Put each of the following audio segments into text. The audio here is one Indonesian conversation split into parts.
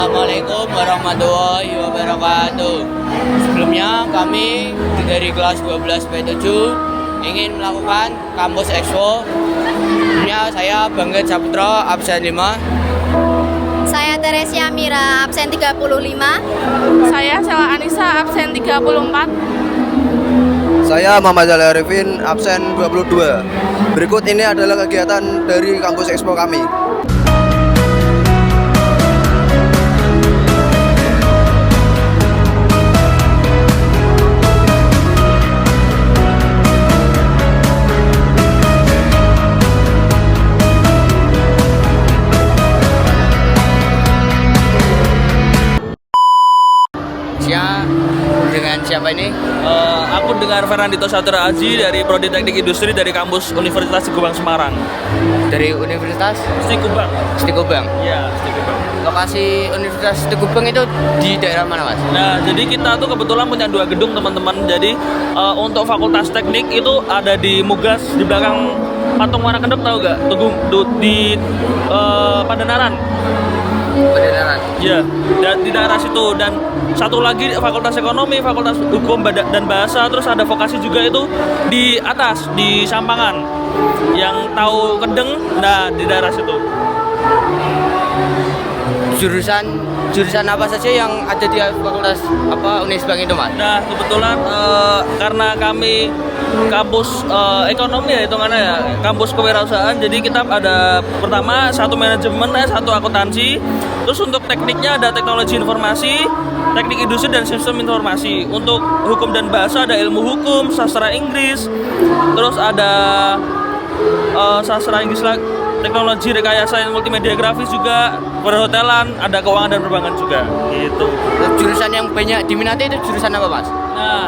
Assalamualaikum warahmatullahi wabarakatuh. Sebelumnya kami dari kelas 12 B7 ingin melakukan kampus expo. Sebelumnya saya Bangget Saputra, absen 5. Saya Teresia Mira, absen 35. Saya Sela Anissa, absen 34. Saya Muhammad Ali Arifin, absen 22. Berikut ini adalah kegiatan dari kampus expo kami. Dengan siapa ini? Aku dengan Fernandito Satria Aji dari Prodi Teknik Industri dari kampus Universitas Stikubang Semarang. Dari Universitas Stikubang. Stikubang. Iya, Stikubang. Lokasi Universitas Stikubang itu di daerah mana, Mas? Nah, jadi kita tuh kebetulan punya 2 gedung, teman-teman. Jadi untuk Fakultas Teknik itu ada di Mugas, di belakang patung Muara Kendep, tahu gak? Di Pandanaran. Beneran. Iya, di daerah situ. Dan satu lagi Fakultas Ekonomi, Fakultas Hukum dan Bahasa, terus ada vokasi juga itu di atas, di Sampangan. Yang tahu Kedeng, nah di daerah situ. Jurusan apa saja yang ada di Fakultas Unisbank itu, Mas? Nah, kebetulan karena kami kampus ekonomi ya hitungannya ya, kampus kewirausahaan, jadi kita ada pertama 1 manajemen, 1 akuntansi, terus untuk tekniknya ada teknologi informasi, teknik industri dan sistem informasi. Untuk hukum dan bahasa ada ilmu hukum, sastra Inggris, terus ada sastra Inggris, teknologi rekayasa dan multimedia grafis juga, perhotelan, ada keuangan dan perbankan juga gitu. Jurusan yang banyak diminati itu jurusan apa, Mas? Nah,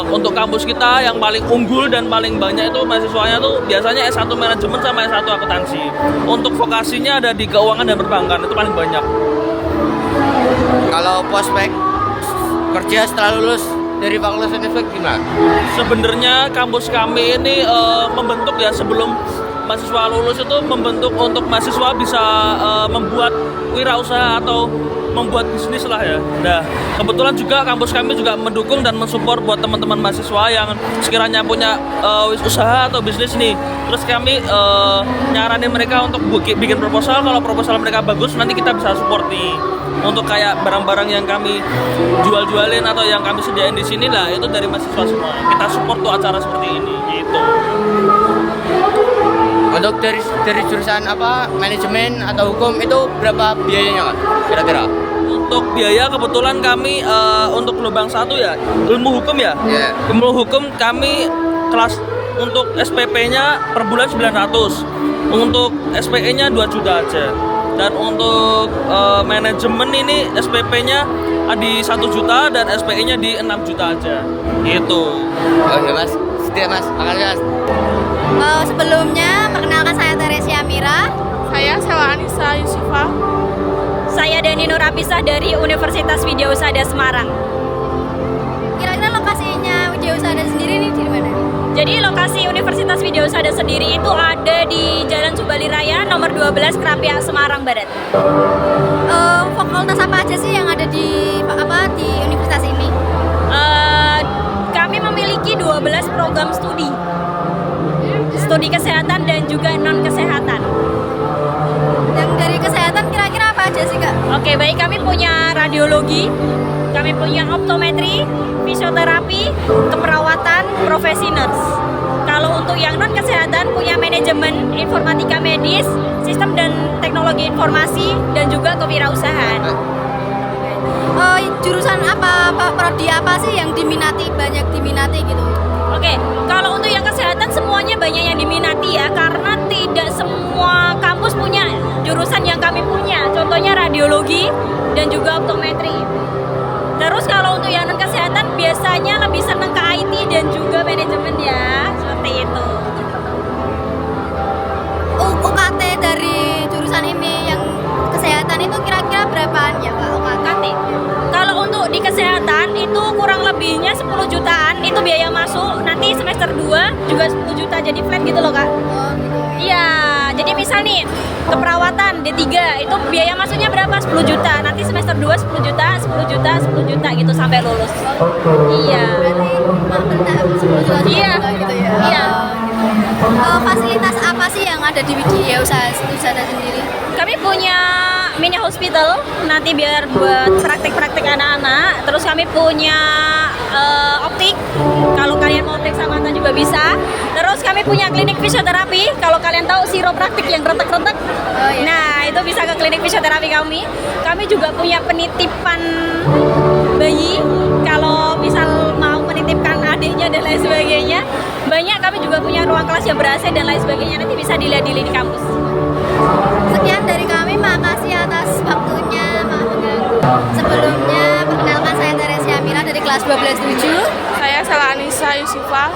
untuk kampus kita yang paling unggul dan paling banyak itu mahasiswanya tuh biasanya S1 manajemen sama S1 akuntansi. Untuk vokasinya ada di keuangan dan perbankan, itu paling banyak. Kalau prospek kerja setelah lulus dari Fakultas Unisbank gimana? Sebenarnya kampus kami ini membentuk ya, sebelum mahasiswa lulus itu membentuk untuk mahasiswa bisa membuat wirausaha atau membuat bisnis lah ya. Nah, kebetulan juga kampus kami juga mendukung dan mensupport buat teman-teman mahasiswa yang sekiranya punya usaha atau bisnis nih. Terus kami nyaranin mereka untuk bikin proposal. Kalau proposal mereka bagus, nanti kita bisa support nih. Untuk kayak barang-barang yang kami jual-jualin atau yang kami sediain di sini lah, itu dari mahasiswa semua. Kita support tuh acara seperti ini gitu. Untuk dari jurusan manajemen atau hukum itu berapa biayanya, Mas? Kira-kira? Untuk biaya kebetulan kami untuk gelombang 1 ya, ilmu hukum ya. Yeah. Ilmu hukum kami kelas untuk SPP-nya per bulan 900. Untuk SPE-nya 2 juta aja. Dan untuk manajemen ini SPP-nya di 1 juta dan SPE-nya di 6 juta aja. Gitu. Oke, Mas. Setia, Mas. Makasih, Mas. Sebelumnya, perkenalkan saya Teresia Mira. Saya Sela Anissa Yusufa. Saya Dani Nur Apisah dari Universitas Widyausada Semarang. Kira-kira lokasinya Widyausada sendiri ini di mana? Jadi lokasi Universitas Widyausada sendiri itu ada di Jalan Subali Raya nomor 12 Krapia Semarang Barat. Fakultas apa aja sih yang ada di universitas ini? Kami memiliki 12 program studi kesehatan dan juga non kesehatan. Yang dari kesehatan kira-kira apa aja sih, Kak? Oke, baik, kami punya radiologi, kami punya optometri, fisioterapi, keperawatan, profesi nurse. Kalau untuk yang non kesehatan punya manajemen, informatika medis, sistem dan teknologi informasi, dan juga kewirausahaan. Jurusan apa, prodi apa sih yang banyak diminati gitu? Oke, kalau untuk yang kesehatan semuanya banyak yang diminati ya, karena tidak semua kampus punya jurusan yang kami punya. Contohnya radiologi dan juga optometri. Terus kalau untuk yang non kesehatan biasanya lebih senang ke IT dan juga manajemen ya, seperti itu. UKT dari jurusan ini yang kesehatan itu kira-kira berapaan ya, Kak? UKT. Kalau untuk di kesehatan itu kurang lebihnya 10 jutaan itu biaya masuk. Nanti semester 2 juga 10 juta jadi flat gitu loh Kak. Iya, jadi misal nih keperawatan D3 itu biaya masuknya berapa? 10 juta. Nanti semester 2 10 juta, 10 juta, 10 juta gitu sampai lulus. Iya. Iya. Iya. Fasilitas apa sih yang ada di Widya Usaha sendiri? Kami punya mini hospital nanti biar buat praktek-praktek anak-anak. Terus kami punya optik, kalau kalian mau periksa mata juga bisa. Terus kami punya klinik fisioterapi, kalau kalian tahu chiropraktik yang retak-retak. Nah itu bisa ke klinik fisioterapi kami. Kami juga punya penitipan bayi, kalau misal mau menitipkan adiknya dan lain sebagainya. Banyak, kami juga punya ruang kelas yang ber-AC dan lain sebagainya, nanti bisa dilihat di kampus. Sekian dari kami, makasih atas waktunya. Maaf mengganggu. Sebelumnya, perkenalkan saya Teresia Mila dari kelas 12-7. Saya Sela Anissa Yusifa.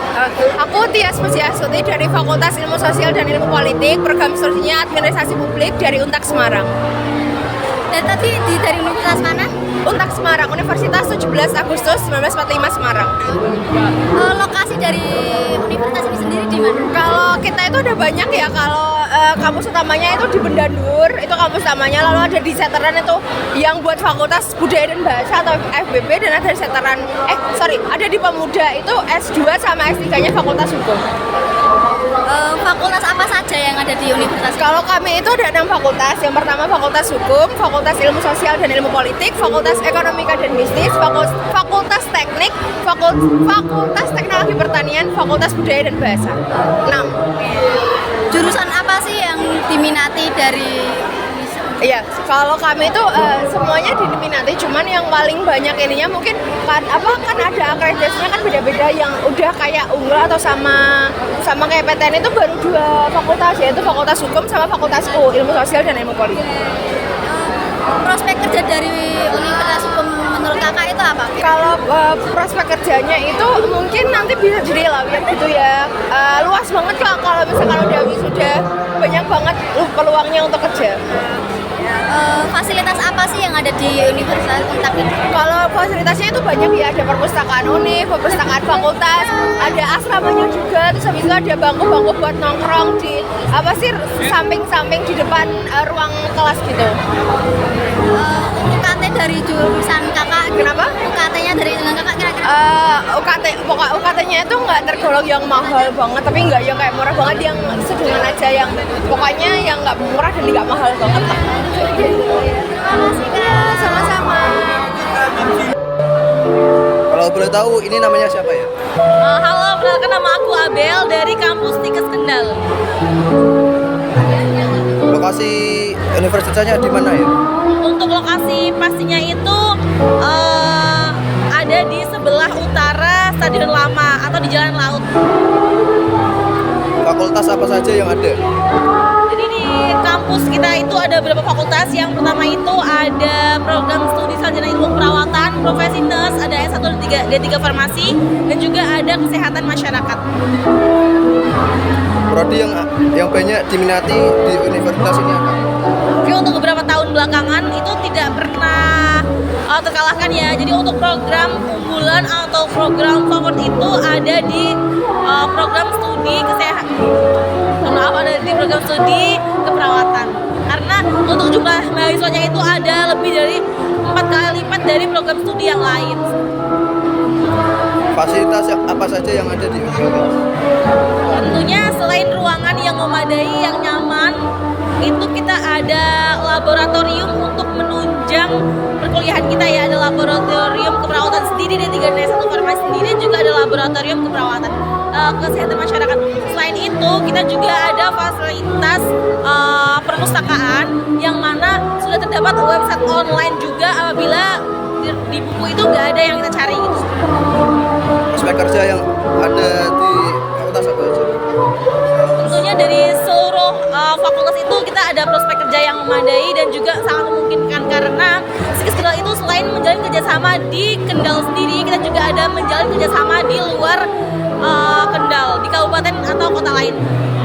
Aku Tias Pujiastuti dari Fakultas Ilmu Sosial dan Ilmu Politik, program studinya Administrasi Publik dari Untak Semarang. Dan tadi dari universitas mana? Untak Semarang, Universitas 17 Agustus 1945 Semarang. Lokasi dari universitas ini sendiri di mana? Kalau kita itu ada banyak ya, kalau kampus utamanya itu di Bendandur, itu kampus utamanya, lalu ada di Seteran itu yang buat Fakultas Budaya dan Bahasa atau FBB, dan ada di Seteran, ada di Pemuda itu S2 sama S3-nya Fakultas Hukum. Fakultas apa saja yang ada di universitas? Kalau kami itu ada 6 fakultas. Yang pertama Fakultas Hukum, Fakultas Ilmu Sosial dan Ilmu Politik, Fakultas Ekonomika dan Bisnis, Fakultas Teknik, Fakultas Teknologi Pertanian, Fakultas Budaya dan Bahasa. 6. Jurusan apa sih yang diminati dari? Iya, kalau kami itu semuanya diminati, cuman yang paling banyak ininya mungkin kan ada akreditasinya kan beda-beda, yang udah kayak unggul atau sama kayak PTN itu baru 2 fakultas, yaitu Fakultas Hukum sama Fakultas Ilmu Sosial dan Ilmu Politik. Prospek kerja dari Universitas Hukum menurut kakak itu apa? Kalau prospek kerjanya itu mungkin nanti bisa jadi lawyer gitu ya, luas banget Kak. Kalau misalkan udah wisuda, banyak banget peluangnya untuk kerja. Fasilitas apa sih yang ada di Universitas Untak ini? Kalau fasilitasnya itu banyak ya, ada perpustakaan univ, perpustakaan fakultas, ada asramanya juga, terus habis itu ada bangku-bangku buat nongkrong di samping-samping di depan ruang kelas gitu. UKT dari jurusan kakak, Kenapa? UKT-nya dari jurusan kakak kira-kira? UKT-nya itu nggak tergolong yang mahal banget, tapi nggak yang kayak murah banget, yang sedungan aja, yang pokoknya yang nggak murah dan nggak mahal banget. Terima kasih Kak. Sama-sama. Kalau boleh tahu ini namanya siapa ya? Halo, perkenalkan nama aku Abel dari kampus Tikes Kendal. Lokasi universitasnya di mana ya? Untuk lokasi pastinya itu ada di sebelah utara Stadion Lama atau di Jalan Laut. Fakultas apa saja yang ada? Jadi di kampus kita itu ada beberapa fakultas. Yang pertama itu ada program studi sarjana ilmu perawatan, profesi nurse, ada S1 D3 farmasi, dan juga ada kesehatan masyarakat. Prodi yang banyak diminati di universitas ini apa? Oke, untuk beberapa tahun belakangan itu tidak pernah terkalahkan ya. Jadi untuk program unggulan atau program favorit itu ada di program studi kesehatan. Ada di program studi keperawatan. Karena untuk jumlah mahasiswanya itu ada lebih dari 4 kali lipat dari program studi yang lain. Fasilitas apa saja yang ada di universitas? Tentunya selain ruangan yang memadai, yang nyaman, itu kita ada laboratorium untuk menunjang perkuliahan kita ya. Ada laboratorium keperawatan sendiri dan 3 dan 1 farmasi sendiri, juga ada laboratorium keperawatan kesehatan masyarakat. Selain itu kita juga ada fasilitas perpustakaan yang mana sudah terdapat website online juga apabila di buku itu nggak ada yang kita cari gitu. Prospek kerja yang ada di fakultas apa saja? Tentunya dari seluruh fakultas itu kita ada prospek kerja yang memadai dan juga sangat memungkinkan, karena Tikes Kendal itu selain menjalin kerjasama di Kendal sendiri, kita juga ada menjalin kerjasama di luar Kendal, di kabupaten atau kota lain,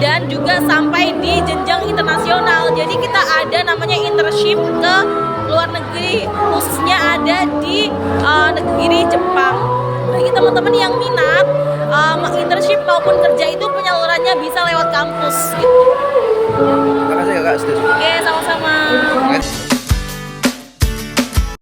dan juga sampai di jenjang internasional. Jadi kita ada namanya internship ke luar negeri, khususnya ada di negeri Jepang bagi teman-teman yang minat internship maupun kerja itu penyalurannya bisa lewat kampus gitu. Terima kasih Kak Stis. Oke, sama-sama. Oke.